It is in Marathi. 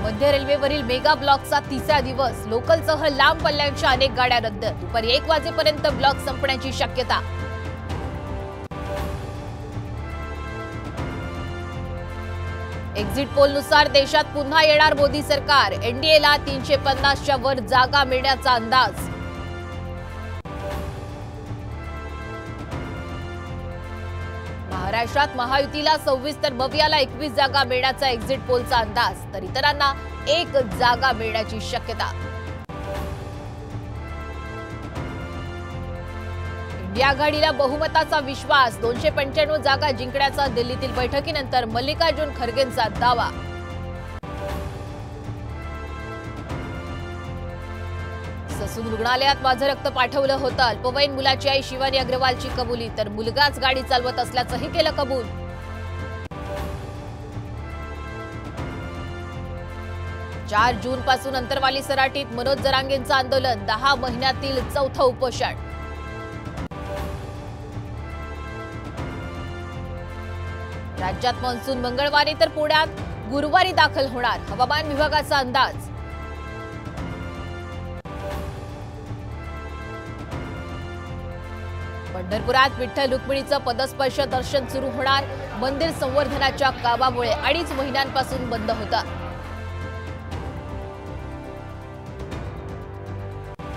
मध्य रेल्वेवरील मेगा ब्लॉकचा तिसरा दिवस. लोकलसह लांब पल्ल्याच्या अनेक गाड्या रद्द. दुपारी 1 वाजेपर्यंत ब्लॉक संपण्याची शक्यता. एक्झिट पोलनुसार देशात पुन्हा येणार मोदी सरकार. एनडीएला 350च्या वर जागा मिळण्याचा अंदाज. महाराष्ट्रात महायुतीला 26 तर भव्याला 21 जागा मिळण्याचा एक्झिट पोलचा अंदाज. तर इतरांना 1 जागा मिळण्याची शक्यता. इंडिया आघाडीला बहुमताचा विश्वास. 295 जागा जिंकण्याचा दिल्लीतील बैठकीनंतर मल्लिकार्जुन खरगेंचा दावा. ससून रुग्णालयात माझं रक्त पाठवलं होतं. अल्पवयीन मुलाची आई शिवानी अग्रवालची कबुली. तर मुलगाच गाडी चालवत असल्याचंही केलं कबूल. चार जून पासून अंतरवाली सराटीत मनोज जरांगेंचं आंदोलन. 10 महिन्यातील चौथं उपोषण. राज्यात मान्सून मंगळवारी तर पुण्यात गुरुवारी दाखल होणार. हवामान विभागाचा अंदाज. पंढरपुरात विठ्ठल रुक्मिणीचं पदस्पर्श दर्शन सुरू होणार. मंदिर संवर्धनाच्या कामामुळे 2.5 महिन्यांपासून बंद होतं.